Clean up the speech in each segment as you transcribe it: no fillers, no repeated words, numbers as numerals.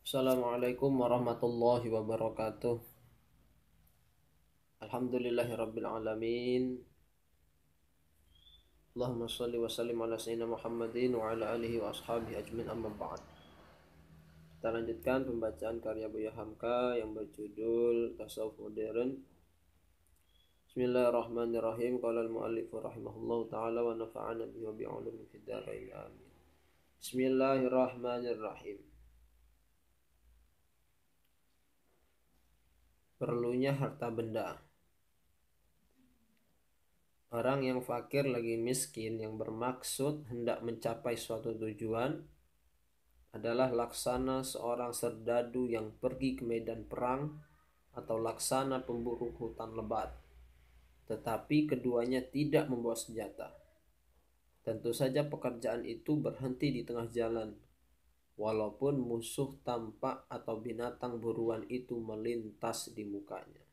Assalamualaikum warahmatullahi wabarakatuh. Alhamdulillahirabbil alamin. Allahumma shalli wa sallim ala sayyidina Muhammadin wa ala alihi wa ashabihi ajmin, amma ba'd. Kita lanjutkan pembacaan karya Buya Hamka yang berjudul Tasawuf Modern. Bismillahirrahmanirrahim. Qala al-muallif rahimahullahu taala wa nafa'ana bihi wa bi'ulumihi fid dharain amin. Bismillahirrahmanirrahim. Perlunya harta benda. Orang yang fakir lagi miskin yang bermaksud hendak mencapai suatu tujuan adalah laksana seorang serdadu yang pergi ke medan perang atau laksana pemburu hutan lebat. Tetapi keduanya tidak membawa senjata. Tentu saja pekerjaan itu berhenti di tengah jalan, walaupun musuh tampak atau binatang buruan itu melintas di mukanya.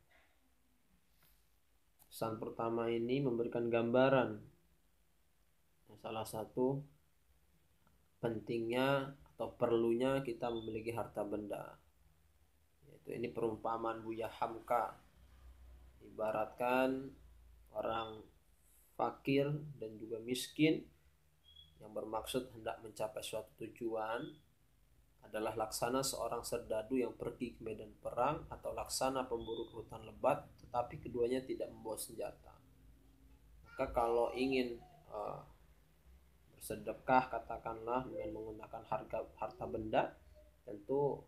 Pesan pertama ini memberikan gambaran salah satu pentingnya atau perlunya kita memiliki harta benda. Yaitu ini perumpamaan Buya Hamka. Ibaratkan orang fakir dan juga miskin yang bermaksud hendak mencapai suatu tujuan adalah laksana seorang serdadu yang pergi ke medan perang atau laksana pemburu hutan lebat, tetapi keduanya tidak membawa senjata. Maka kalau ingin bersedekah katakanlah dengan menggunakan harta benda, tentu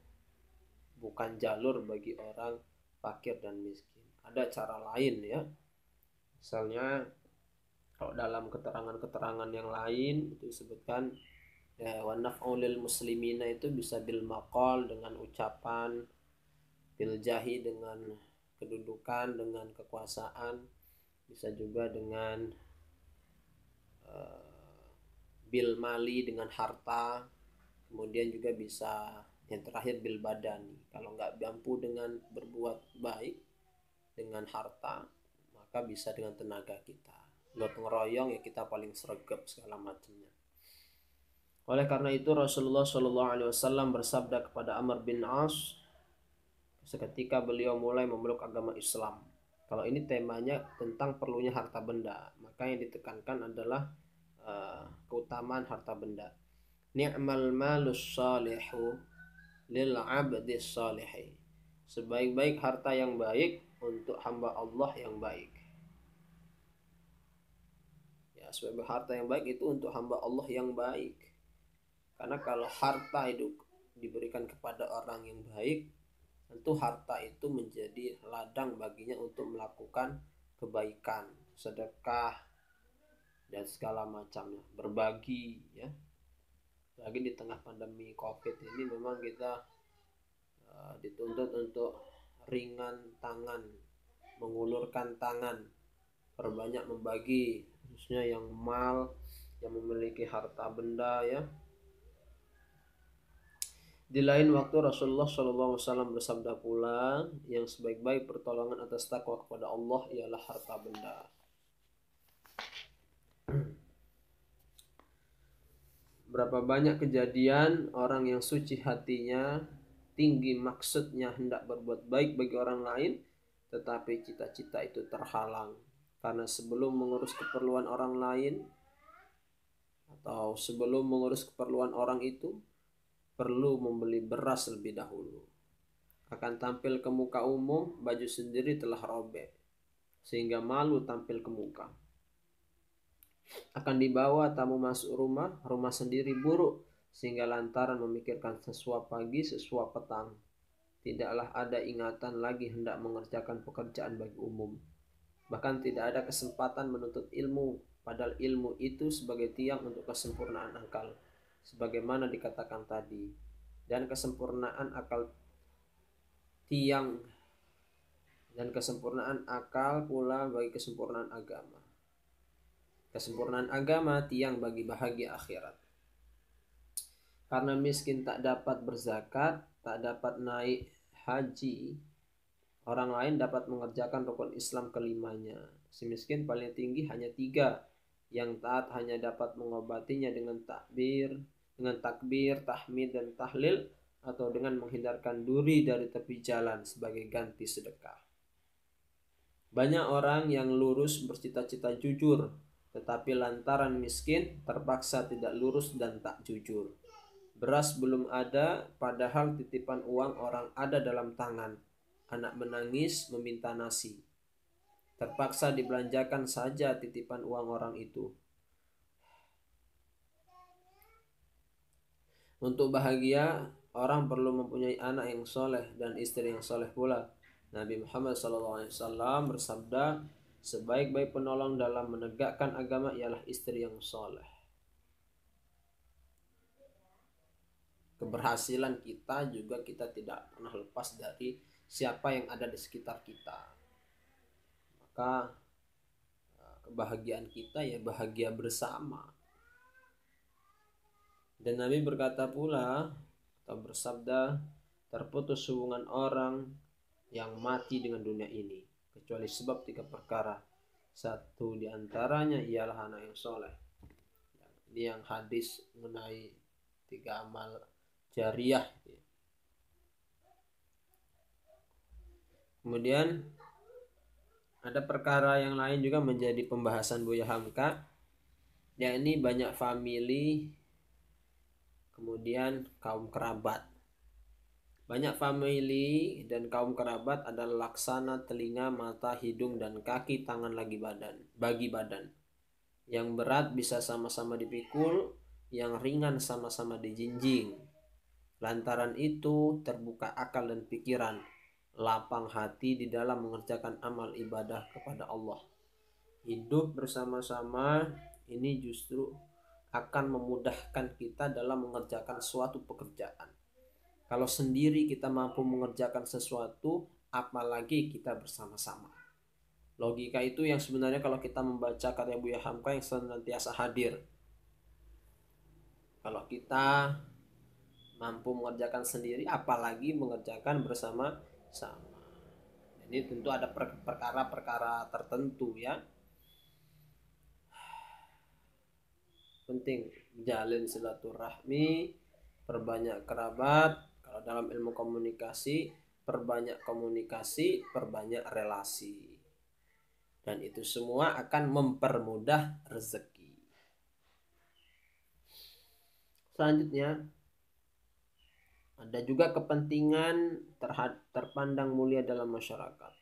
bukan jalur bagi orang fakir dan miskin. Ada cara lain ya. Misalnya kalau dalam keterangan-keterangan yang lain itu disebutkan ya, wa naf'ulil muslimina itu bisa bil maqal dengan ucapan, bil jahi dengan kedudukan, dengan kekuasaan, bisa juga dengan bil mali dengan harta, kemudian juga bisa yang terakhir bil badani. Kalau nggak mampu dengan berbuat baik dengan harta, maka bisa dengan tenaga kita. Gotong royong ya kita paling sregep segala macamnya. Oleh karena itu Rasulullah Shallallahu Alaihi Wasallam bersabda kepada Amr bin As seketika beliau mulai memeluk agama Islam. Kalau ini temanya tentang perlunya harta benda, maka yang ditekankan adalah keutamaan harta benda. Ni'mal malus salihu lil abdis salihi. Sebaik-baik harta yang baik untuk hamba Allah yang baik. Ya, sebaik harta yang baik itu untuk hamba Allah yang baik. Karena kalau harta itu diberikan kepada orang yang baik, tentu harta itu menjadi ladang baginya untuk melakukan kebaikan, sedekah, dan segala macamnya, berbagi ya. Lagi di tengah pandemi COVID ini memang kita dituntut untuk ringan tangan, mengulurkan tangan, perbanyak membagi, khususnya yang yang memiliki harta benda ya. Di lain waktu Rasulullah SAW bersabda pula, yang sebaik-baik pertolongan atas takwa kepada Allah ialah harta benda. Berapa banyak kejadian orang yang suci hatinya, tinggi maksudnya hendak berbuat baik bagi orang lain, tetapi cita-cita itu terhalang. Karena sebelum mengurus keperluan orang lain, atau sebelum mengurus keperluan orang itu, perlu membeli beras lebih dahulu. Akan tampil ke muka umum, baju sendiri telah robek, sehingga malu tampil ke muka. Akan dibawa tamu masuk rumah, rumah sendiri buruk, sehingga lantaran memikirkan sesuap pagi, sesuap petang. Tidaklah ada ingatan lagi hendak mengerjakan pekerjaan bagi umum. Bahkan tidak ada kesempatan menuntut ilmu, padahal ilmu itu sebagai tiang untuk kesempurnaan akal. Sebagaimana dikatakan tadi, dan kesempurnaan akal tiang dan kesempurnaan akal pula bagi kesempurnaan agama. Kesempurnaan agama tiang bagi bahagia akhirat. Karena miskin tak dapat berzakat, tak dapat naik haji, orang lain dapat mengerjakan rukun Islam kelimanya. Si miskin paling tinggi hanya 3, yang taat hanya dapat mengobatinya dengan takbir, tahmid dan tahlil, atau dengan menghindarkan duri dari tepi jalan sebagai ganti sedekah. Banyak orang yang lurus bercita-cita jujur, tetapi lantaran miskin terpaksa tidak lurus dan tak jujur. Beras belum ada, padahal titipan uang orang ada dalam tangan. Anak menangis meminta nasi. Terpaksa dibelanjakan saja titipan uang orang itu. Untuk bahagia, orang perlu mempunyai anak yang soleh dan istri yang soleh pula. Nabi Muhammad SAW bersabda, sebaik-baik penolong dalam menegakkan agama ialah istri yang soleh. Keberhasilan kita juga kita tidak pernah lepas dari siapa yang ada di sekitar kita. Maka kebahagiaan kita ya bahagia bersama. Dan Nabi berkata pula atau bersabda, terputus hubungan orang yang mati dengan dunia ini kecuali sebab 3 perkara. Satu diantaranya ialah anak yang soleh. Ini yang hadis mengenai 3 amal jariah. Kemudian ada perkara yang lain juga menjadi pembahasan Buya Hamka, yakni banyak famili, kemudian kaum kerabat. Banyak famili dan kaum kerabat adalah laksana telinga, mata, hidung, dan kaki, tangan bagi badan. Yang berat bisa sama-sama dipikul, yang ringan sama-sama dijinjing. Lantaran itu terbuka akal dan pikiran, lapang hati di dalam mengerjakan amal ibadah kepada Allah. Hidup bersama-sama ini justru akan memudahkan kita dalam mengerjakan suatu pekerjaan. Kalau sendiri kita mampu mengerjakan sesuatu, apalagi kita bersama-sama. Logika itu yang sebenarnya kalau kita membaca karya Buya Hamka yang senantiasa hadir. Kalau kita mampu mengerjakan sendiri, apalagi mengerjakan bersama-sama. Jadi tentu ada perkara-perkara tertentu ya. Penting jalin silaturahmi, perbanyak kerabat. Kalau dalam ilmu komunikasi, perbanyak komunikasi, perbanyak relasi. Dan itu semua akan mempermudah rezeki. Selanjutnya, ada juga kepentingan terpandang mulia dalam masyarakat.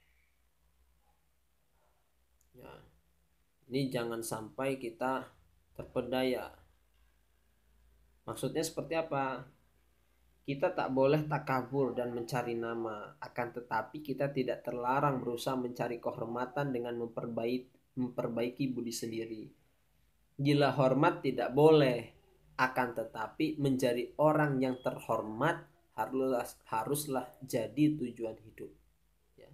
Ya, ini jangan sampai kita terpedaya. Maksudnya seperti apa? Kita tak boleh takabur dan mencari nama, akan tetapi kita tidak terlarang berusaha mencari kehormatan dengan memperbaiki budi sendiri. Gila hormat tidak boleh, akan tetapi menjadi orang yang terhormat haruslah jadi tujuan hidup. Ya.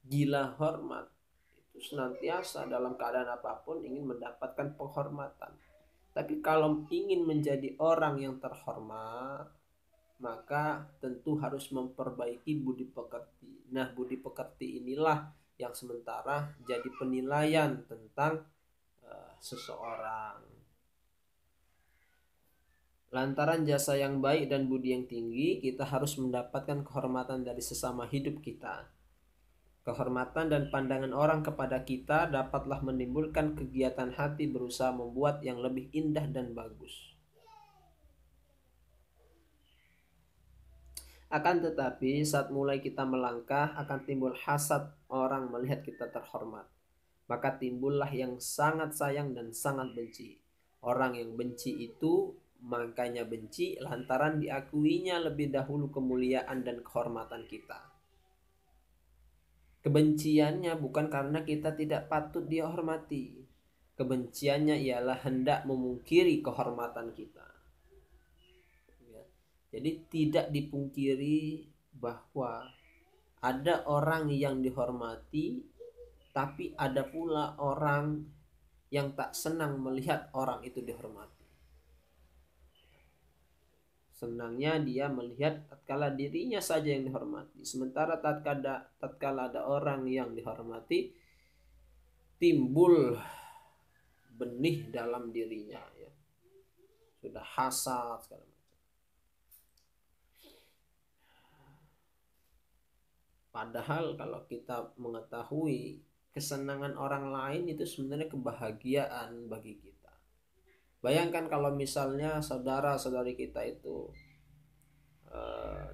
Gila hormat itu senantiasa dalam keadaan apapun ingin mendapatkan penghormatan. Tapi kalau ingin menjadi orang yang terhormat, maka tentu harus memperbaiki budi pekerti. Nah, budi pekerti inilah yang sementara jadi penilaian tentang seseorang. Lantaran jasa yang baik dan budi yang tinggi, kita harus mendapatkan kehormatan dari sesama hidup kita. Kehormatan dan pandangan orang kepada kita dapatlah menimbulkan kegiatan hati berusaha membuat yang lebih indah dan bagus. Akan tetapi saat mulai kita melangkah akan timbul hasad orang melihat kita terhormat. Maka timbullah yang sangat sayang dan sangat benci. Orang yang benci itu makanya benci lantaran diakuinya lebih dahulu kemuliaan dan kehormatan kita. Kebenciannya bukan karena kita tidak patut dihormati. Kebenciannya ialah hendak memungkiri kehormatan kita. Jadi tidak dipungkiri bahwa ada orang yang dihormati, tapi ada pula orang yang tak senang melihat orang itu dihormati. Senangnya dia melihat tatkala dirinya saja yang dihormati. Sementara tatkala ada orang yang dihormati, timbul benih dalam dirinya. Ya. Sudah hasad segala macam. Padahal kalau kita mengetahui kesenangan orang lain itu sebenarnya kebahagiaan bagi kita. Bayangkan kalau misalnya saudara-saudari kita itu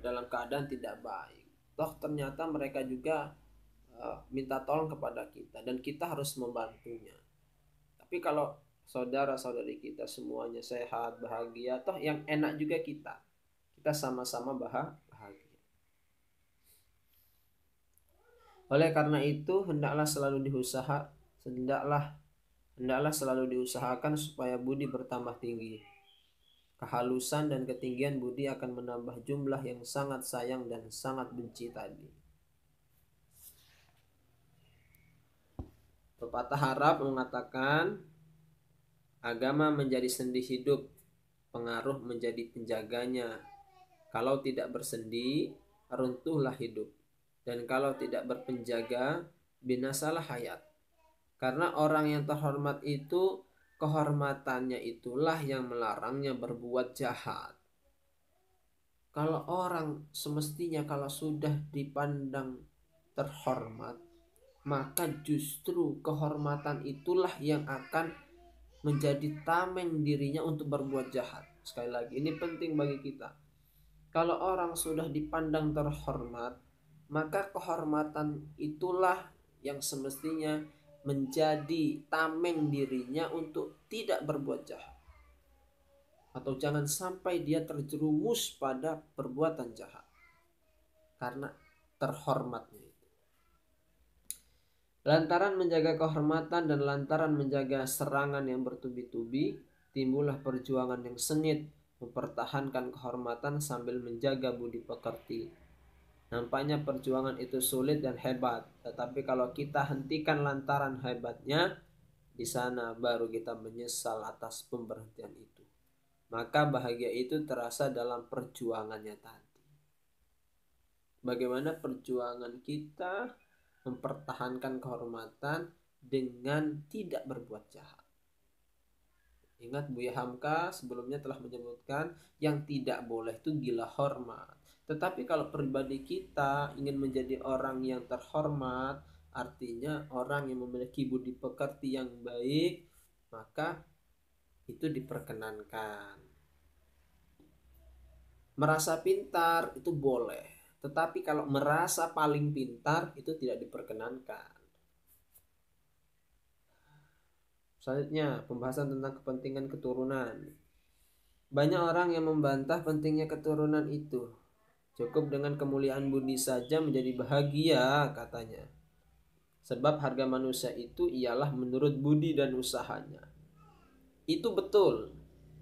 dalam keadaan tidak baik, toh ternyata mereka juga minta tolong kepada kita dan kita harus membantunya. Tapi kalau saudara-saudari kita semuanya sehat, bahagia, toh yang enak juga kita sama-sama bahagia. Oleh karena itu hendaklah selalu diusahakan supaya budi bertambah tinggi. Kehalusan dan ketinggian budi akan menambah jumlah yang sangat sayang dan sangat benci tadi. Pepatah Arab mengatakan, agama menjadi sendi hidup, pengaruh menjadi penjaganya. Kalau tidak bersendi, runtuhlah hidup. Dan kalau tidak berpenjaga, binasalah hayat. Karena orang yang terhormat itu, kehormatannya itulah yang melarangnya berbuat jahat. Kalau orang semestinya kalau sudah dipandang terhormat, maka justru kehormatan itulah yang akan menjadi tameng dirinya untuk berbuat jahat. Sekali lagi, ini penting bagi kita. Kalau orang sudah dipandang terhormat, maka kehormatan itulah yang semestinya menjadi tameng dirinya untuk tidak berbuat jahat. Atau jangan sampai dia terjerumus pada perbuatan jahat karena terhormatnya itu. Lantaran menjaga kehormatan dan lantaran menjaga serangan yang bertubi-tubi, timbullah perjuangan yang sengit mempertahankan kehormatan sambil menjaga budi pekerti. Nampaknya perjuangan itu sulit dan hebat, tetapi kalau kita hentikan lantaran hebatnya, di sana baru kita menyesal atas pemberhentian itu. Maka bahagia itu terasa dalam perjuangannya tadi. Bagaimana perjuangan kita mempertahankan kehormatan dengan tidak berbuat jahat. Ingat Buya Hamka sebelumnya telah menyebutkan yang tidak boleh itu gila hormat. Tetapi kalau pribadi kita ingin menjadi orang yang terhormat, artinya orang yang memiliki budi pekerti yang baik, maka itu diperkenankan. Merasa pintar itu boleh, tetapi kalau merasa paling pintar itu tidak diperkenankan. Selanjutnya, pembahasan tentang kepentingan keturunan. Banyak orang yang membantah pentingnya keturunan itu. Cukup dengan kemuliaan budi saja menjadi bahagia, katanya. Sebab harga manusia itu ialah menurut budi dan usahanya. Itu betul.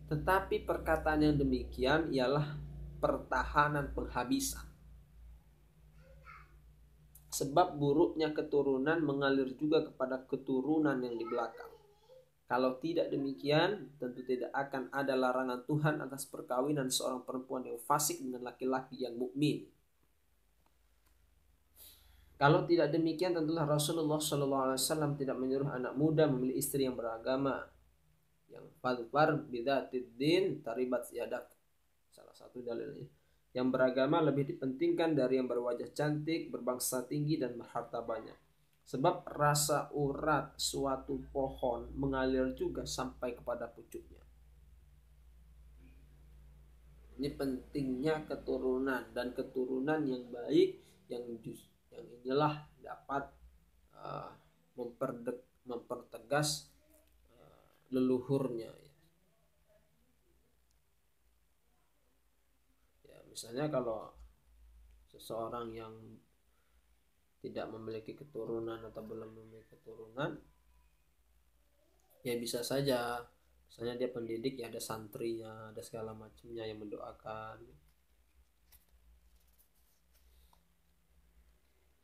Tetapi perkataan yang demikian ialah pertahanan penghabisan. Sebab buruknya keturunan mengalir juga kepada keturunan yang di belakang. Kalau tidak demikian, tentu tidak akan ada larangan Tuhan atas perkawinan seorang perempuan yang fasik dengan laki-laki yang mukmin. Kalau tidak demikian, tentulah Rasulullah SAW tidak menyuruh anak muda memilih istri yang beragama, yang fadfar bidatid din taribat yadak. Salah satu dalilnya. Yang beragama lebih dipentingkan dari yang berwajah cantik, berbangsa tinggi, dan berharta banyak. Sebab rasa urat suatu pohon mengalir juga sampai kepada pucuknya. Ini pentingnya keturunan, dan keturunan yang baik yang inilah dapat mempertegas leluhurnya. Ya, misalnya kalau seseorang yang tidak memiliki keturunan atau belum memiliki keturunan, ya bisa saja misalnya dia pendidik, ya ada santrinya, ada segala macamnya yang mendoakan.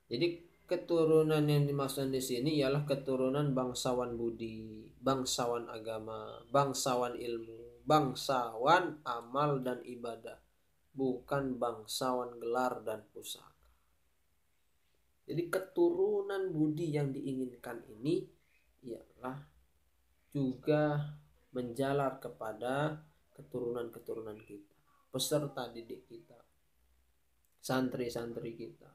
Jadi keturunan yang dimaksud di sini ialah keturunan bangsawan budi, bangsawan agama, bangsawan ilmu, bangsawan amal dan ibadah, bukan bangsawan gelar dan pusaka. Jadi keturunan budi yang diinginkan ini ialah juga menjalar kepada keturunan-keturunan kita, peserta didik kita, santri-santri kita.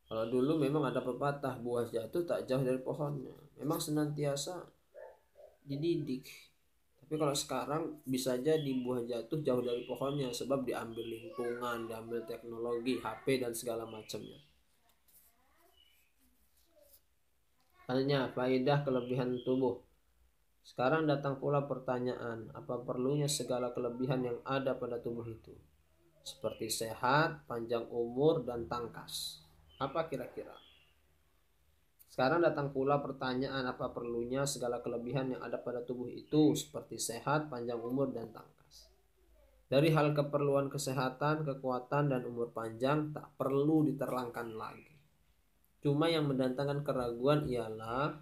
Kalau dulu memang ada pepatah, buah jatuh tak jauh dari pohonnya. Memang senantiasa dididik. Tapi kalau sekarang bisa jadi buah jatuh jauh dari pohonnya, sebab diambil lingkungan, diambil teknologi, HP dan segala macamnya. Hanya faedah kelebihan tubuh. Sekarang datang pula pertanyaan, apa perlunya segala kelebihan yang ada pada tubuh itu? Seperti sehat, panjang umur, dan tangkas. Apa kira-kira? Sekarang datang pula pertanyaan, apa perlunya segala kelebihan yang ada pada tubuh itu seperti sehat, panjang umur, dan tangkas. Dari hal keperluan kesehatan, kekuatan, dan umur panjang tak perlu diterangkan lagi. Cuma yang mendatangkan keraguan ialah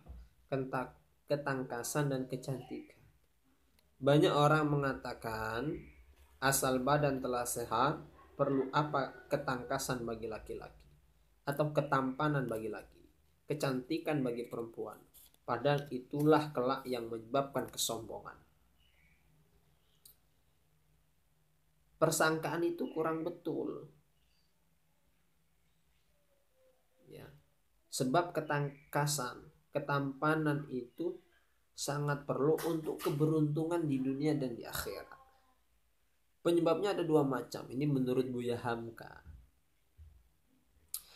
ketangkasan dan kecantikan. Banyak orang mengatakan asal badan telah sehat, perlu apa ketangkasan bagi laki-laki atau ketampanan bagi laki, kecantikan bagi perempuan. Padahal itulah kelak yang menyebabkan kesombongan. Persangkaan itu kurang betul. Ya. Sebab ketangkasan, ketampanan itu sangat perlu untuk keberuntungan di dunia dan di akhirat. Penyebabnya ada dua macam. Ini menurut Buya Hamka.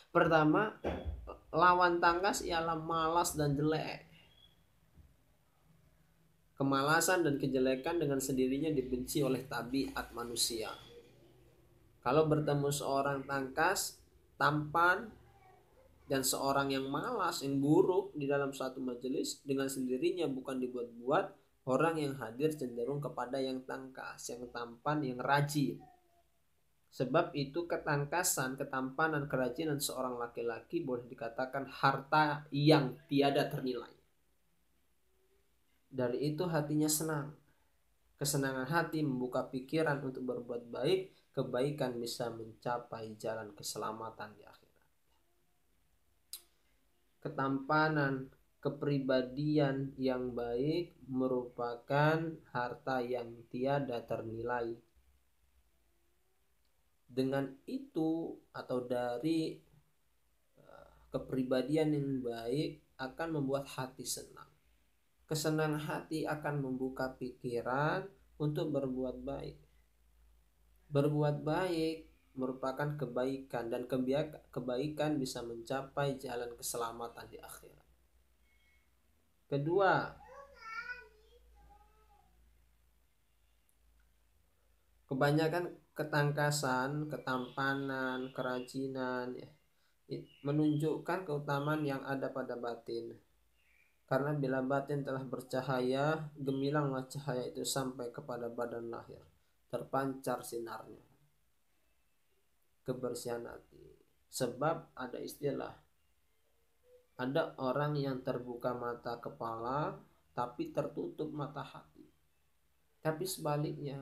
Pertama, lawan tangkas ialah malas dan jelek. Kemalasan dan kejelekan dengan sendirinya dibenci oleh tabiat manusia. Kalau bertemu seorang tangkas, tampan, dan seorang yang malas, yang buruk di dalam suatu majelis, dengan sendirinya bukan dibuat-buat, orang yang hadir cenderung kepada yang tangkas, yang tampan, yang rajin. Sebab itu ketangkasan, ketampanan, kerajinan seorang laki-laki boleh dikatakan harta yang tiada ternilai. Dari itu hatinya senang. Kesenangan hati membuka pikiran untuk berbuat baik, kebaikan bisa mencapai jalan keselamatan di akhirat. Ketampanan, kepribadian yang baik merupakan harta yang tiada ternilai. Dengan itu atau dari kepribadian yang baik akan membuat hati senang. Kesenangan hati akan membuka pikiran untuk berbuat baik. Berbuat baik merupakan kebaikan dan kebaikan bisa mencapai jalan keselamatan di akhirat. Kedua, kebanyakan ketangkasan, ketampanan, kerajinan menunjukkan keutamaan yang ada pada batin. Karena bila batin telah bercahaya, gemilanglah cahaya itu sampai kepada badan lahir, terpancar sinarnya, kebersihan hati. Sebab ada istilah, ada orang yang terbuka mata kepala tapi tertutup mata hati. Tapi sebaliknya,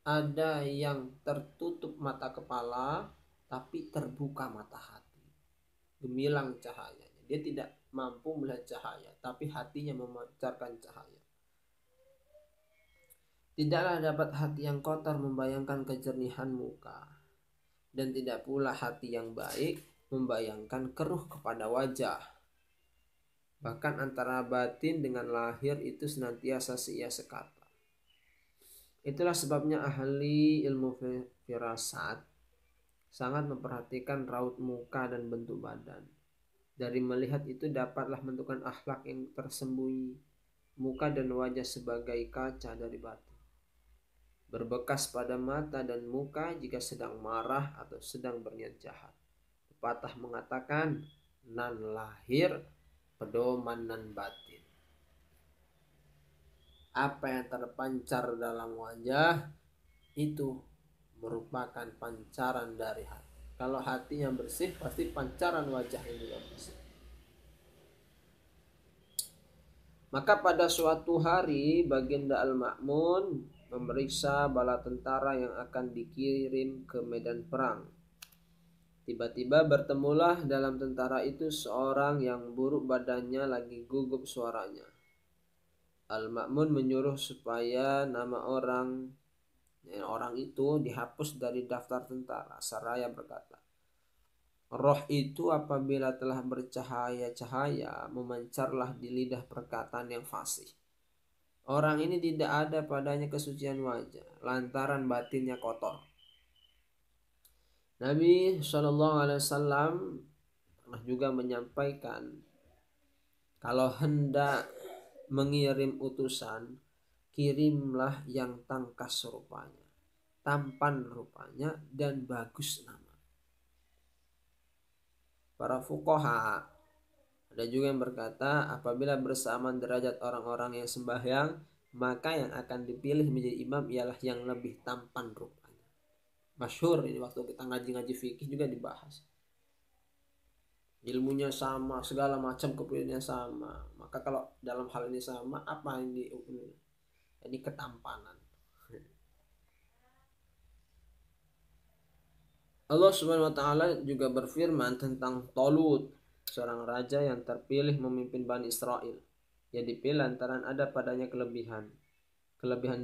ada yang tertutup mata kepala tapi terbuka mata hati, gemilang cahayanya. Dia tidak mampu melihat cahaya, tapi hatinya memancarkan cahaya. Tidaklah dapat hati yang kotor membayangkan kejernihan muka, dan tidak pula hati yang baik membayangkan keruh kepada wajah. Bahkan antara batin dengan lahir itu senantiasa seia sekata. Itulah sebabnya ahli ilmu firasat sangat memperhatikan raut muka dan bentuk badan. Dari melihat itu dapatlah menentukan akhlak yang tersembunyi. Muka dan wajah sebagai kaca dari batin, berbekas pada mata dan muka jika sedang marah atau sedang berniat jahat. Pepatah mengatakan, nan lahir pedoman nan batin. Apa yang terpancar dalam wajah itu merupakan pancaran dari hati. Kalau hatinya bersih, pasti pancaran wajahnya juga bersih. Maka pada suatu hari Baginda Al-Ma'mun memeriksa bala tentara yang akan dikirim ke medan perang. Tiba-tiba bertemulah dalam tentara itu seorang yang buruk badannya lagi gugup suaranya. Al-Ma'mun menyuruh supaya nama orang itu dihapus dari daftar tentara. Seraya berkata, Roh itu apabila telah bercahaya-cahaya, memancarlah di lidah perkataan yang fasih. Orang ini tidak ada padanya kesucian wajah, lantaran batinnya kotor. Nabi SAW pernah juga menyampaikan, kalau hendak mengirim utusan, kirimlah yang tangkas rupanya, tampan rupanya, dan bagus nama. Para fuqaha ada juga yang berkata, apabila bersamaan derajat orang-orang yang sembahyang, maka yang akan dipilih menjadi imam ialah yang lebih tampan rupanya. Masyhur ini waktu kita ngaji-ngaji fikih juga dibahas. Ilmunya sama, segala macam kepilihannya sama. Maka kalau dalam hal ini sama, apa ini? Ini ketampanan. Allah Subhanahu wa taala juga berfirman tentang Talut, seorang raja yang terpilih memimpin Bani Israel. Ia dipilih lantaran ada padanya kelebihan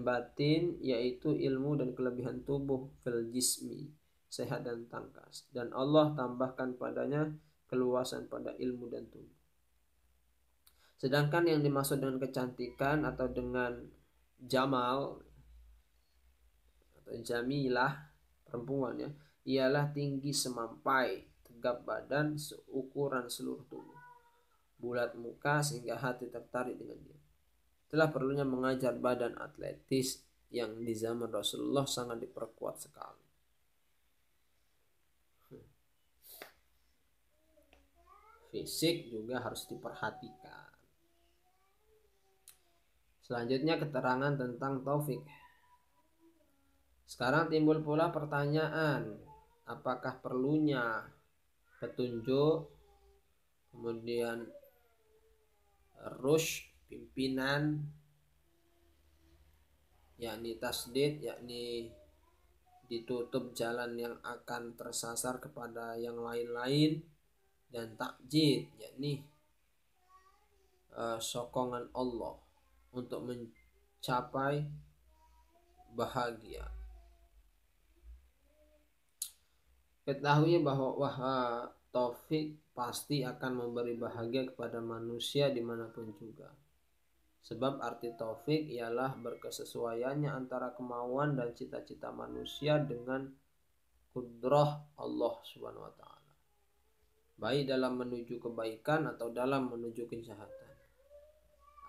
batin, yaitu ilmu, dan kelebihan tubuh, fil jismi, sehat dan tangkas, dan Allah tambahkan padanya keluasan pada ilmu dan tubuh. Sedangkan yang dimaksud dengan kecantikan atau dengan jamal atau jamilah perempuan ya, ialah tinggi semampai, tegap badan, seukuran seluruh tubuh, bulat muka sehingga hati tertarik dengan dia. Telah perlunya mengajar badan atletis yang di zaman Rasulullah sangat diperkuat sekali. Fisik juga harus diperhatikan. Selanjutnya keterangan tentang taufik. Sekarang timbul pula pertanyaan, apakah perlunya petunjuk, kemudian rusyd, pimpinan, yakni tasdid, yakni ditutup jalan yang akan tersasar kepada yang lain-lain, dan takjid, yakni sokongan Allah untuk mencapai bahagia. Ketahui bahwa taufik pasti akan memberi bahagia kepada manusia dimanapun juga. Sebab arti taufik ialah berkesesuaiannya antara kemauan dan cita-cita manusia dengan kudrah Allah Subhanahu wa taala, baik dalam menuju kebaikan atau dalam menuju kejahatan.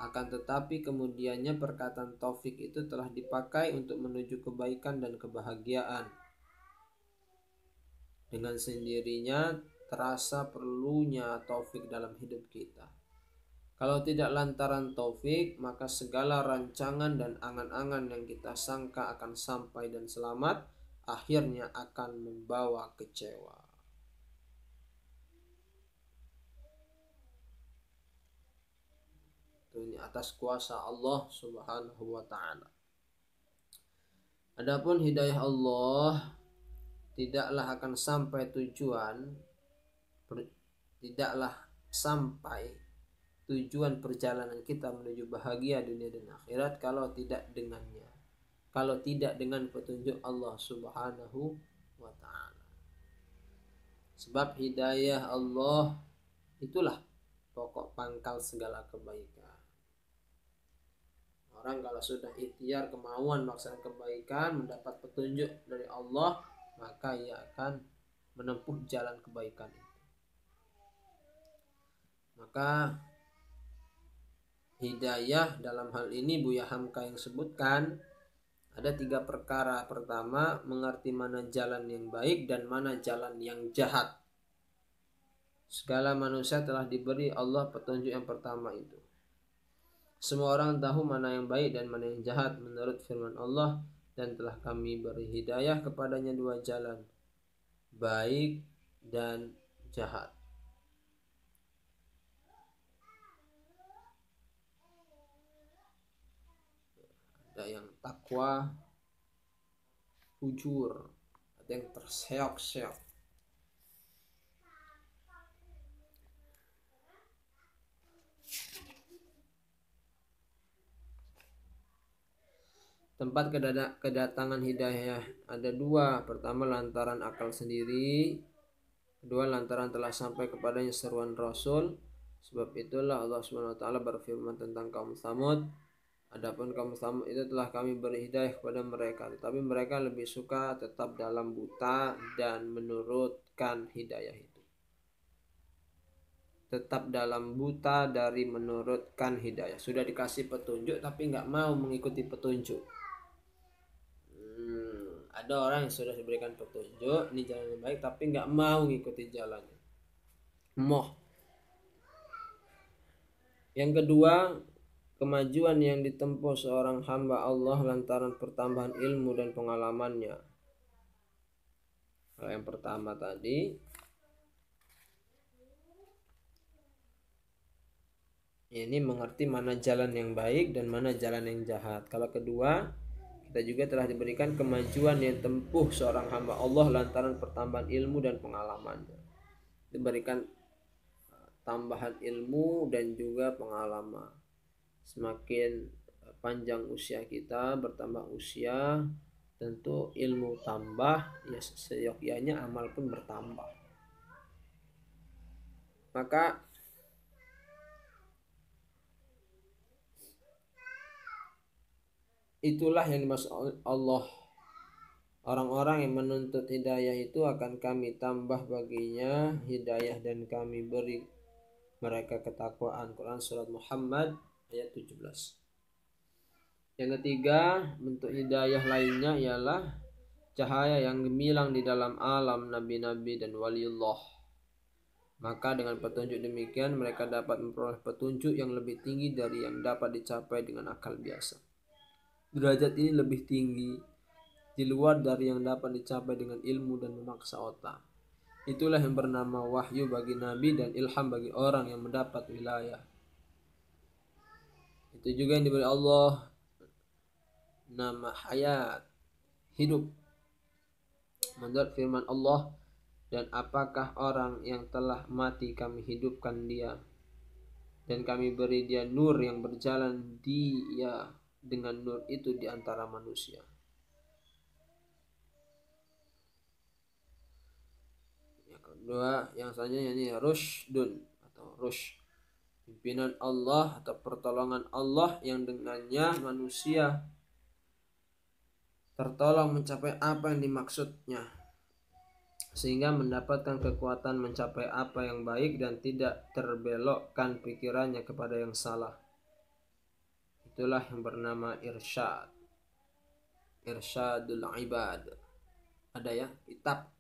Akan tetapi kemudiannya perkataan taufik itu telah dipakai untuk menuju kebaikan dan kebahagiaan. Dengan sendirinya terasa perlunya taufik dalam hidup kita. Kalau tidak lantaran taufik, maka segala rancangan dan angan-angan yang kita sangka akan sampai dan selamat, akhirnya akan membawa kecewa. Ini atas kuasa Allah Subhanahu wa taala. Adapun hidayah Allah tidaklah akan sampai tujuan perjalanan kita menuju bahagia dunia dan akhirat kalau tidak dengan petunjuk Allah Subhanahu wa taala. Sebab hidayah Allah itulah pokok pangkal segala kebaikan. Orang kalau sudah ikhtiar kemauan melaksanakan kebaikan, mendapat petunjuk dari Allah, maka ia akan menempuh jalan kebaikan itu. Maka hidayah dalam hal ini Buya Hamka yang sebutkan ada 3 perkara. Pertama, mengerti mana jalan yang baik dan mana jalan yang jahat. Segala manusia telah diberi Allah petunjuk yang pertama itu. Semua orang tahu mana yang baik dan mana yang jahat menurut firman Allah, dan telah kami beri hidayah kepadanya 2 jalan, baik dan jahat. Ada yang takwa, fujur, ada yang terseok-seok. Tempat kedatangan hidayah ada 2. Pertama lantaran akal sendiri, Kedua, lantaran telah sampai kepadanya seruan Rasul. Sebab itulah Allah Subhanahu wa taala berfirman tentang kaum Tsamud, adapun kaum Tsamud itu telah kami beri hidayah kepada mereka, tetapi mereka lebih suka tetap dalam buta dan menurutkan hidayah itu. Tetap dalam buta dari menurutkan hidayah. Sudah dikasih petunjuk tapi nggak mau mengikuti petunjuk. Ada orang yang sudah diberikan petunjuk, ini jalan yang baik, tapi nggak mau mengikuti jalannya. Moh. Yang kedua, kemajuan yang ditempuh seorang hamba Allah lantaran pertambahan ilmu dan pengalamannya. Hal yang pertama tadi, ini mengerti mana jalan yang baik dan mana jalan yang jahat. Kalau kedua, kita juga telah diberikan kemajuan yang tempuh seorang hamba Allah lantaran pertambahan ilmu dan pengalamannya. Diberikan tambahan ilmu dan juga pengalaman. Semakin panjang usia kita, bertambah usia, tentu ilmu tambah, ya seyogyanya amal pun bertambah. Maka itulah yang dimaksud Allah. Orang-orang yang menuntut hidayah itu akan kami tambah baginya hidayah dan kami beri mereka ketakwaan. Quran surat Muhammad ayat 17. Yang ketiga, bentuk hidayah lainnya ialah cahaya yang gemilang di dalam alam nabi-nabi dan waliullah. Maka dengan petunjuk demikian mereka dapat memperoleh petunjuk yang lebih tinggi dari yang dapat dicapai dengan akal biasa. Derajat ini lebih tinggi, di luar dari yang dapat dicapai dengan ilmu dan memaksa otak. Itulah yang bernama wahyu bagi nabi dan ilham bagi orang yang mendapat wilayah. Itu juga yang diberi Allah nama hayat, hidup. Menurut firman Allah, dan apakah orang yang telah mati kami hidupkan dia, dan kami beri dia nur yang berjalan dia dengan nur itu di antara manusia. Yang kedua, yang selanjutnya ini rusydun atau rush, pimpinan Allah atau pertolongan Allah yang dengannya manusia tertolong mencapai apa yang dimaksudnya, sehingga mendapatkan kekuatan mencapai apa yang baik dan tidak terbelokkan pikirannya kepada yang salah. Itulah yang bernama irsyad, irsyadul ibad. Ada ya kitab,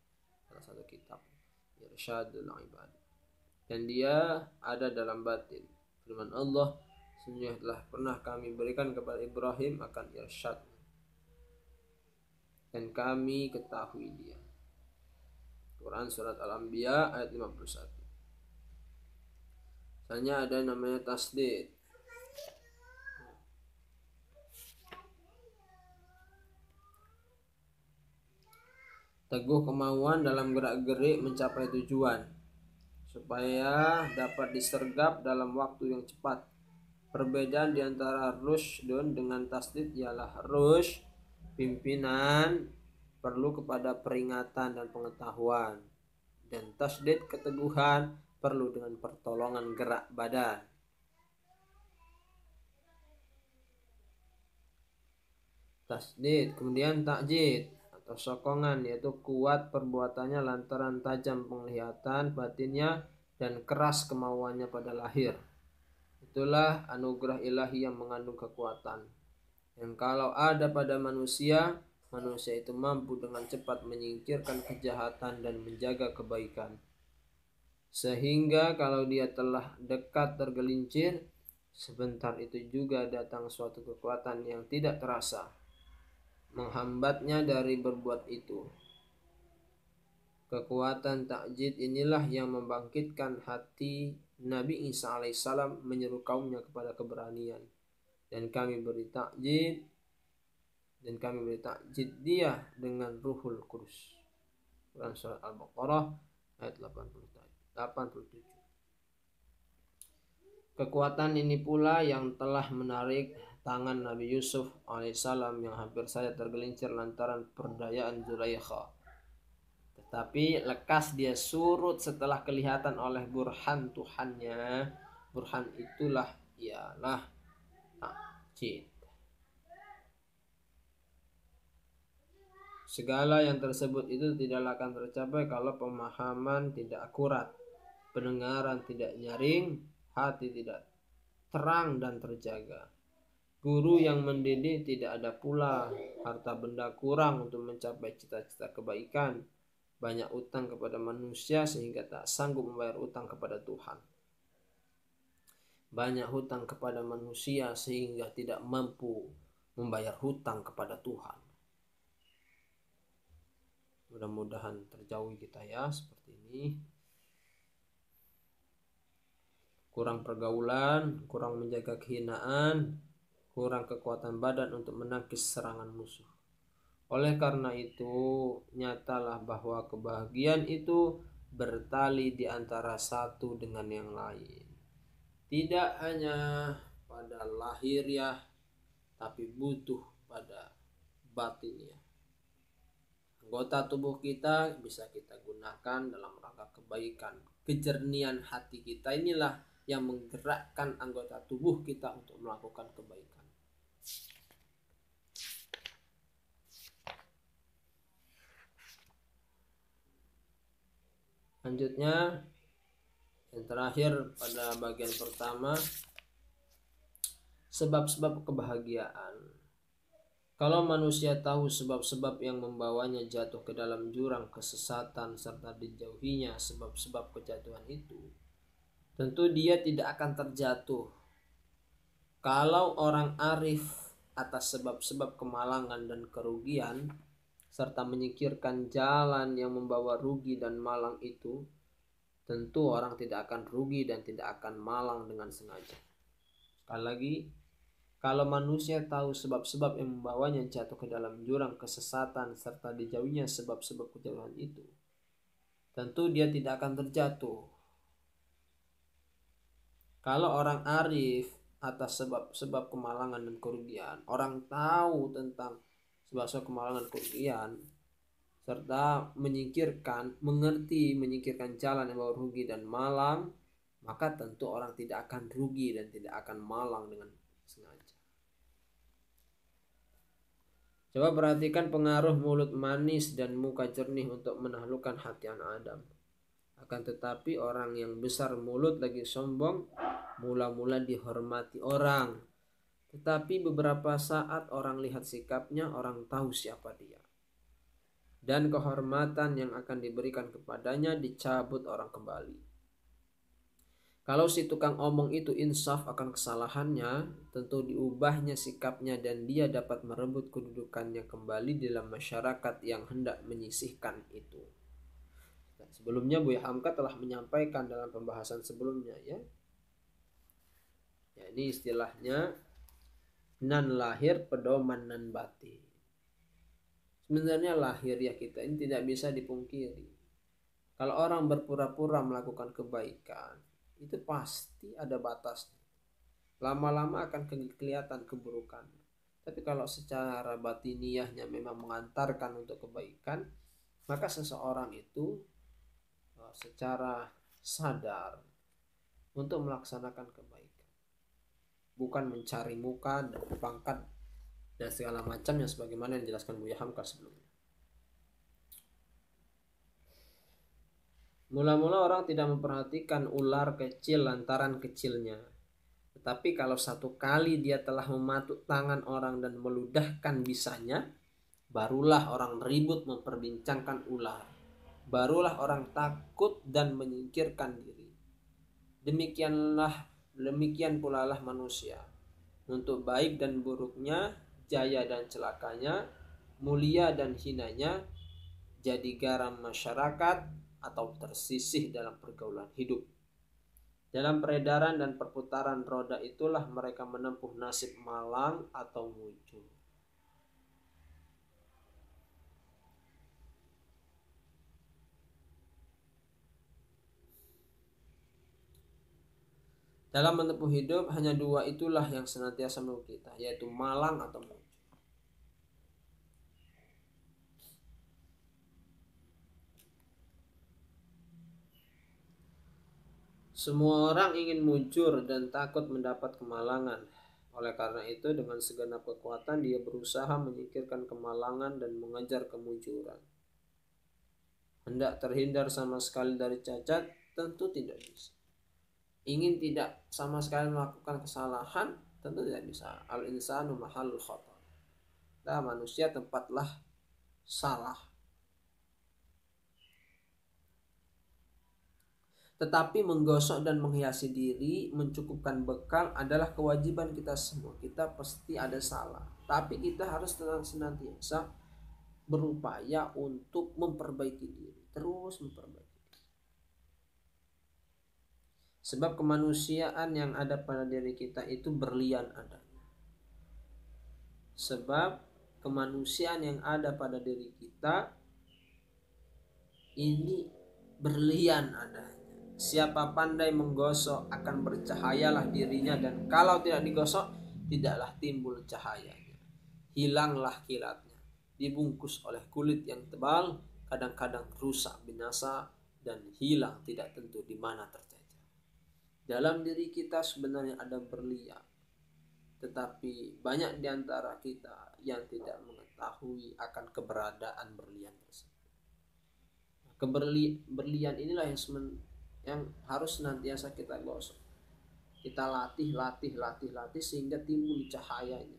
salah satu kitab irsyadul ibad, dan dia ada dalam batin. Firman Allah, sesungguhnya telah pernah kami berikan kepada Ibrahim akan irsyad, dan kami ketahui dia. Quran surat Al-Anbiya ayat 51. Misalnya ada namanya tasdid. Teguh kemauan dalam gerak-gerik mencapai tujuan supaya dapat disergap dalam waktu yang cepat. Perbedaan di antara rusydun dengan tasdid ialah rushd pimpinan perlu kepada peringatan dan pengetahuan, dan tasdid keteguhan perlu dengan pertolongan gerak badan. Tasdid, kemudian takjid atau sokongan, yaitu kuat perbuatannya lantaran tajam penglihatan batinnya dan keras kemauannya pada lahir. Itulah anugerah ilahi yang mengandung kekuatan, yang kalau ada pada manusia, manusia itu mampu dengan cepat menyingkirkan kejahatan dan menjaga kebaikan. Sehingga kalau dia telah dekat tergelincir, sebentar itu juga datang suatu kekuatan yang tidak terasa menghambatnya dari berbuat itu. Kekuatan takjid inilah yang membangkitkan hati Nabi Isa alaihissalam menyeru kaumnya kepada keberanian. Dan kami beri takjid dia dengan Ruhul Qudus. Quran surat Al-Baqarah ayat 87. Kekuatan ini pula yang telah menarik tangan Nabi Yusuf alaihissalam yang hampir saja tergelincir lantaran perdayaan Zulaikha. Tetapi lekas dia surut setelah kelihatan oleh burhan Tuhannya. Burhan itulah ialah jin. Segala yang tersebut itu tidaklah akan tercapai kalau pemahaman tidak akurat, pendengaran tidak nyaring, hati tidak terang dan terjaga. Guru yang mendidik tidak ada pula, harta benda kurang untuk mencapai cita-cita kebaikan, banyak utang kepada manusia sehingga tak sanggup membayar utang kepada Tuhan. Banyak hutang kepada manusia sehingga tidak mampu membayar hutang kepada Tuhan. Mudah-mudahan terjauhi kita ya seperti ini. Kurang pergaulan, kurang menjaga kehinaan, kurang kekuatan badan untuk menangkis serangan musuh. Oleh karena itu, nyatalah bahwa kebahagiaan itu bertali di antara satu dengan yang lain. Tidak hanya pada lahiriah, tapi butuh pada batiniah. Anggota tubuh kita bisa kita gunakan dalam rangka kebaikan. Kejernihan hati kita inilah yang menggerakkan anggota tubuh kita untuk melakukan kebaikan. Selanjutnya, yang terakhir pada bagian pertama, sebab-sebab kebahagiaan. Kalau manusia tahu sebab-sebab yang membawanya jatuh ke dalam jurang kesesatan serta dijauhinya sebab-sebab kejatuhan itu, tentu dia tidak akan terjatuh. Kalau orang arif atas sebab-sebab kemalangan dan kerugian serta menyingkirkan jalan yang membawa rugi dan malang itu, tentu orang tidak akan rugi dan tidak akan malang dengan sengaja. Sekali lagi, kalau manusia tahu sebab-sebab yang membawanya jatuh ke dalam jurang kesesatan serta dijauhinya sebab-sebab kejatuhan itu, tentu dia tidak akan terjatuh. Kalau orang arif atas sebab-sebab kemalangan dan kerugian, orang tahu tentang sebab-sebab kemalangan dan kerugian serta mengerti menyingkirkan jalan yang membawa rugi dan malang, maka tentu orang tidak akan rugi dan tidak akan malang dengan sengaja. Coba perhatikan pengaruh mulut manis dan muka jernih untuk menaklukkan hati anak Adam. Akan tetapi orang yang besar mulut lagi sombong, mula-mula dihormati orang. Tetapi beberapa saat orang lihat sikapnya, orang tahu siapa dia. Dan kehormatan yang akan diberikan kepadanya dicabut orang kembali. Kalau si tukang omong itu insaf akan kesalahannya, tentu diubahnya sikapnya dan dia dapat merebut kedudukannya kembali dalam masyarakat yang hendak menyisihkan itu. Sebelumnya Buya Hamka telah menyampaikan dalam pembahasan sebelumnya ya. Ini istilahnya nan lahir pedoman nan batin. Sebenarnya lahiriah kita ini tidak bisa dipungkiri. Kalau orang berpura-pura melakukan kebaikan, itu pasti ada batasnya. Lama-lama akan kelihatan keburukan. Tapi kalau secara batiniahnya memang mengantarkan untuk kebaikan, maka seseorang itu secara sadar untuk melaksanakan kebaikan. Bukan mencari muka dan pangkat dan segala macamnya sebagaimana yang dijelaskan Buya Hamka sebelumnya. Mula-mula orang tidak memperhatikan ular kecil lantaran kecilnya. Tetapi kalau satu kali dia telah mematuk tangan orang dan meludahkan bisanya, barulah orang ribut memperbincangkan ular. Barulah orang takut dan menyingkirkan diri. Demikian pula lah manusia. Untuk baik dan buruknya, jaya dan celakanya, mulia dan hinanya, jadi garam masyarakat atau tersisih dalam pergaulan hidup. Dalam peredaran dan perputaran roda itulah mereka menempuh nasib malang atau mujur. Dalam menempuh hidup hanya dua itulah yang senantiasa menurut kita, yaitu malang atau mujur. Semua orang ingin mujur dan takut mendapat kemalangan. Oleh karena itu, dengan segenap kekuatan dia berusaha menyingkirkan kemalangan dan mengejar kemujuran. Hendak terhindar sama sekali dari cacat, tentu tidak bisa. Ingin tidak sama sekali melakukan kesalahan, tentu tidak bisa. Al-insanu mahallul khata'. Nah, manusia tempatlah salah. Tetapi menggosok dan menghiasi diri, mencukupkan bekal adalah kewajiban kita semua. Kita pasti ada salah, tapi kita harus senantiasa berupaya untuk memperbaiki diri, terus memperbaiki. Sebab kemanusiaan yang ada pada diri kita itu berlian adanya. Sebab kemanusiaan yang ada pada diri kita ini berlian adanya. Siapa pandai menggosok akan bercahayalah dirinya, dan kalau tidak digosok tidaklah timbul cahayanya. Hilanglah kilatnya, dibungkus oleh kulit yang tebal, kadang-kadang rusak binasa dan hilang tidak tentu di mana tercecer. Dalam diri kita sebenarnya ada berlian, tetapi banyak di antara kita yang tidak mengetahui akan keberadaan berlian tersebut. Berlian inilah yang harus senantiasa kita gosok. Kita latih sehingga timbul cahayanya.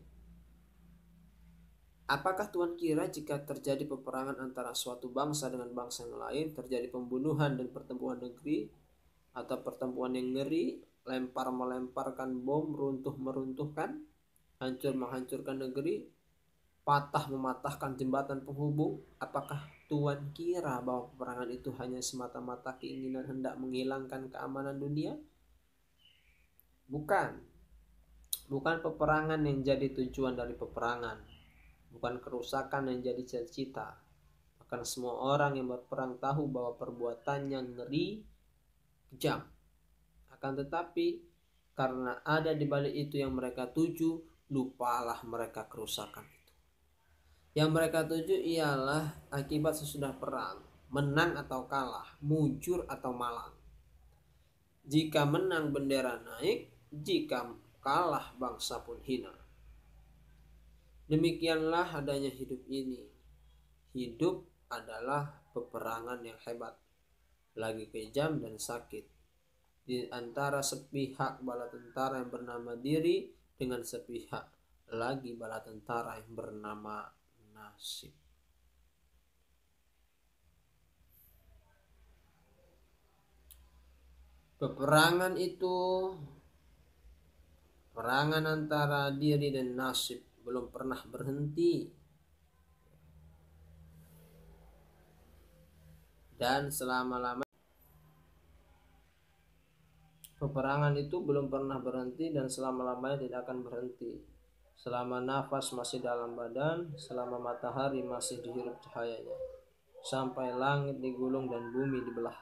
Apakah Tuhan kira jika terjadi peperangan antara suatu bangsa dengan bangsa yang lain, terjadi pembunuhan dan pertempuran negeri, atau pertempuran yang ngeri, lempar melemparkan bom, runtuh meruntuhkan, hancur menghancurkan negeri, patah mematahkan jembatan penghubung, apakah Tuhan kira bahwa peperangan itu hanya semata-mata keinginan hendak menghilangkan keamanan dunia? Bukan. Bukan peperangan yang jadi tujuan dari peperangan. Bukan kerusakan yang jadi cita-cita. Bahkan semua orang yang berperang tahu bahwa perbuatannya ngeri, kejam. Akan tetapi karena ada di balik itu yang mereka tuju, lupalah mereka kerusakan itu. Yang mereka tuju ialah akibat sesudah perang, menang atau kalah, mujur atau malang. Jika menang bendera naik, jika kalah bangsa pun hina. Demikianlah adanya hidup ini. Hidup adalah peperangan yang hebat, lagi kejam dan sakit, di antara sepihak bala tentara yang bernama diri dengan sepihak lagi bala tentara yang bernama nasib. Peperangan itu, perangan antara diri dan nasib belum pernah berhenti, dan selama-lamanya peperangan itu belum pernah berhenti dan selama-lamanya tidak akan berhenti. Selama nafas masih dalam badan, selama matahari masih dihirup cahayanya, sampai langit digulung dan bumi dibelah,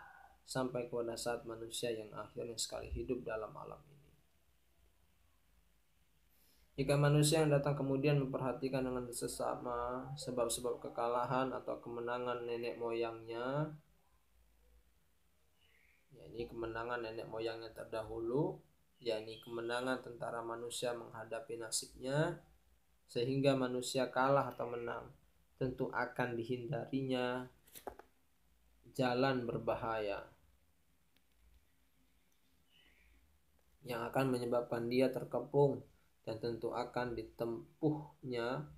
sampai kepada saat manusia yang akhirnya sekali hidup dalam alam ini. Jika manusia yang datang kemudian memperhatikan dengan sesama sebab-sebab kekalahan atau kemenangan nenek moyangnya, yakni kemenangan nenek moyangnya terdahulu, yakni kemenangan tentara manusia menghadapi nasibnya, sehingga manusia kalah atau menang, tentu akan dihindarinya jalan berbahaya yang akan menyebabkan dia terkepung, dan tentu akan ditempuhnya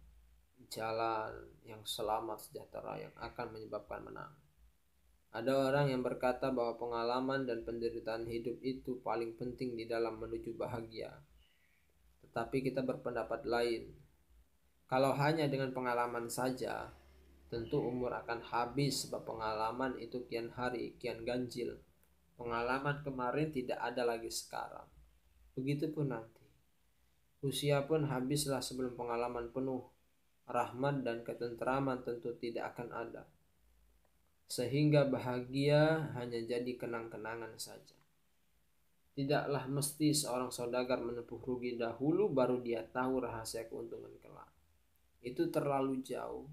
jalan yang selamat sejahtera yang akan menyebabkan menang. Ada orang yang berkata bahwa pengalaman dan penderitaan hidup itu paling penting di dalam menuju bahagia. Tetapi kita berpendapat lain. Kalau hanya dengan pengalaman saja, tentu umur akan habis, sebab pengalaman itu kian hari kian ganjil. Pengalaman kemarin tidak ada lagi sekarang. Begitupun nanti. Usia pun habislah sebelum pengalaman penuh. Rahmat dan ketentraman tentu tidak akan ada. Sehingga bahagia hanya jadi kenang-kenangan saja. Tidaklah mesti seorang saudagar menempuh rugi dahulu baru dia tahu rahasia keuntungan kelak. Itu terlalu jauh.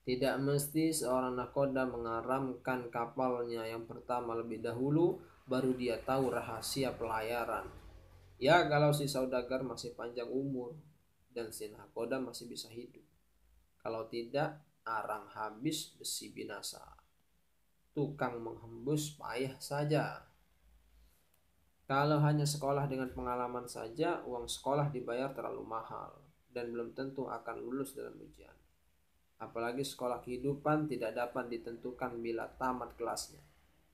Tidak mesti seorang nakoda mengaramkan kapalnya yang pertama lebih dahulu, baru dia tahu rahasia pelayaran. Ya, kalau si saudagar masih panjang umur dan si nakoda masih bisa hidup. Kalau tidak, arang habis, besi binasa. Tukang menghembus payah saja. Kalau hanya sekolah dengan pengalaman saja, uang sekolah dibayar terlalu mahal dan belum tentu akan lulus dalam ujian. Apalagi sekolah kehidupan tidak dapat ditentukan bila tamat kelasnya.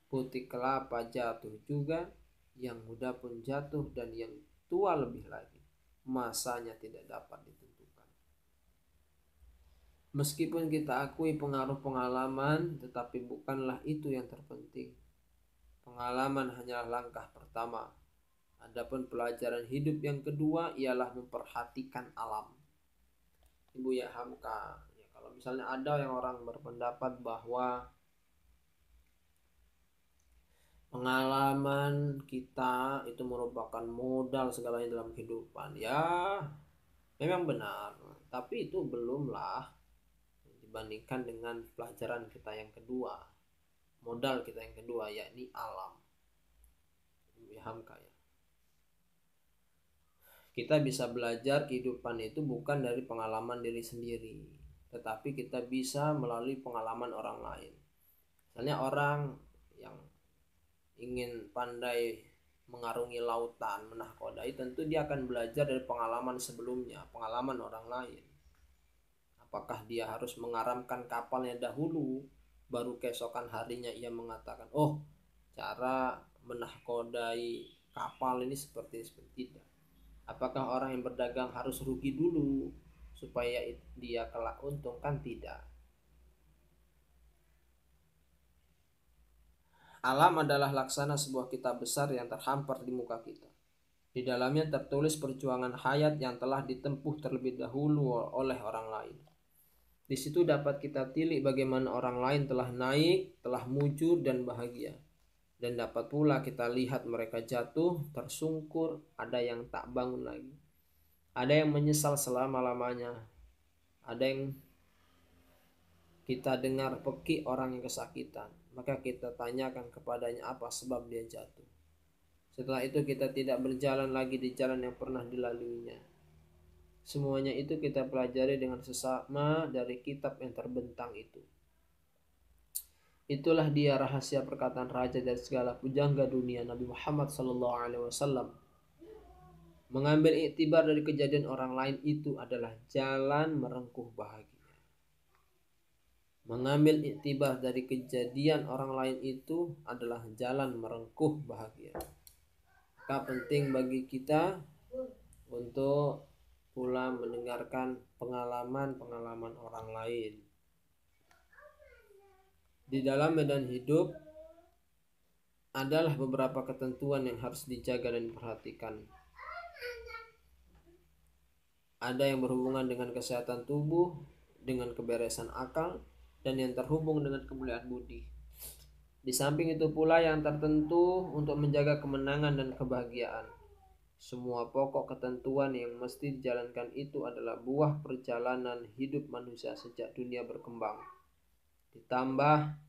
Putih kelapa jatuh juga, yang muda pun jatuh dan yang tua lebih lagi. Masanya tidak dapat ditentukan. Meskipun kita akui pengaruh pengalaman, tetapi bukanlah itu yang terpenting. Pengalaman hanyalah langkah pertama. Adapun pelajaran hidup yang kedua ialah memperhatikan alam. Ibu ya Hamka. Kalau misalnya ada yang orang berpendapat bahwa pengalaman kita itu merupakan modal segalanya dalam kehidupan, ya memang benar, tapi itu belumlah dibandingkan dengan pelajaran kita yang kedua, modal kita yang kedua, yakni alam. Ya Hamka ya. Kita bisa belajar kehidupan itu bukan dari pengalaman diri sendiri, tetapi kita bisa melalui pengalaman orang lain. Misalnya orang yang ingin pandai mengarungi lautan, menahkodai, tentu dia akan belajar dari pengalaman sebelumnya, pengalaman orang lain. Apakah dia harus mengaramkan kapalnya dahulu, baru keesokan harinya ia mengatakan, oh cara menahkodai kapal ini seperti tidak. Apakah orang yang berdagang harus rugi dulu supaya dia kelak untung? Kan tidak. Alam adalah laksana sebuah kitab besar yang terhampar di muka kita. Di dalamnya tertulis perjuangan hayat yang telah ditempuh terlebih dahulu oleh orang lain. Di situ dapat kita tilik bagaimana orang lain telah naik, telah mujur dan bahagia. Dan dapat pula kita lihat mereka jatuh, tersungkur, ada yang tak bangun lagi. Ada yang menyesal selama-lamanya. Ada yang kita dengar pekik orang yang kesakitan. Maka kita tanyakan kepadanya apa sebab dia jatuh. Setelah itu kita tidak berjalan lagi di jalan yang pernah dilaluinya. Semuanya itu kita pelajari dengan sesama dari kitab yang terbentang itu. Itulah dia rahasia perkataan raja dari segala pujangga dunia, Nabi Muhammad SAW. Mengambil iktibar dari kejadian orang lain itu adalah jalan merengkuh bahagia. Mengambil iktibar dari kejadian orang lain itu adalah jalan merengkuh bahagia. Maka penting bagi kita untuk pula mendengarkan pengalaman-pengalaman orang lain. Di dalam medan hidup adalah beberapa ketentuan yang harus dijaga dan diperhatikan. Ada yang berhubungan dengan kesehatan tubuh, dengan keberesan akal, dan yang terhubung dengan kemuliaan budi. Di samping itu pula yang tertentu untuk menjaga kemenangan dan kebahagiaan. Semua pokok ketentuan yang mesti dijalankan itu adalah buah perjalanan hidup manusia sejak dunia berkembang. Ditambah,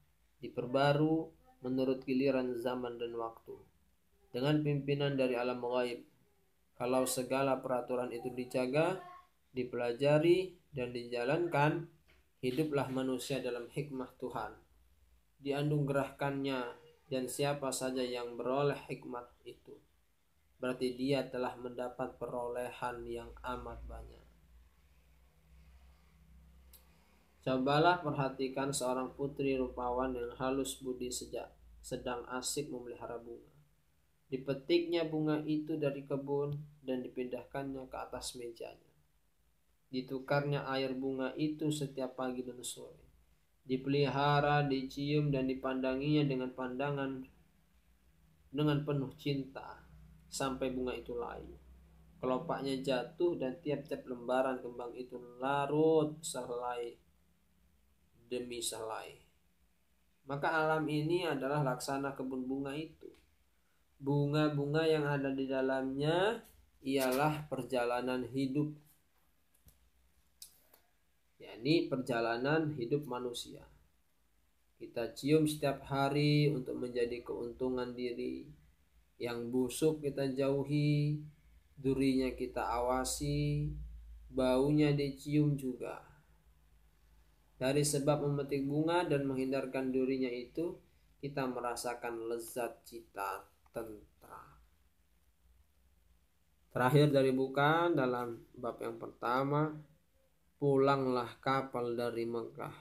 diperbaru menurut giliran zaman dan waktu. Dengan pimpinan dari alam ghaib. Kalau segala peraturan itu dijaga, dipelajari, dan dijalankan, hiduplah manusia dalam hikmah Tuhan. Dianugerahkannya, dan siapa saja yang beroleh hikmat itu, berarti dia telah mendapat perolehan yang amat banyak. Cobalah perhatikan seorang putri rupawan yang halus budi sedang asik memelihara bunga. Dipetiknya bunga itu dari kebun dan dipindahkannya ke atas mejanya. Ditukarnya air bunga itu setiap pagi dan sore. Dipelihara, dicium dan dipandanginya dengan pandangan dengan penuh cinta sampai bunga itu layu. Kelopaknya jatuh dan tiap-tiap lembaran kembang itu larut selai demi selai. Maka alam ini adalah laksana kebun bunga itu. Bunga-bunga yang ada di dalamnya ialah perjalanan hidup. Ya, yakni perjalanan hidup manusia. Kita cium setiap hari untuk menjadi keuntungan diri. Yang busuk kita jauhi, durinya kita awasi, baunya dicium juga. Dari sebab memetik bunga dan menghindarkan durinya itu, kita merasakan lezat cita tentram. Terakhir dari bukan dalam bab yang pertama, pulanglah kapal dari Mekah,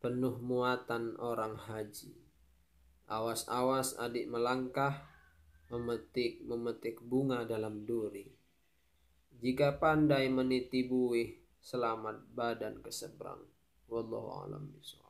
penuh muatan orang haji. Awas-awas adik melangkah, memetik bunga dalam duri. Jika pandai meniti buih, selamat badan ke seberang. Wallahu a'lam bishawab.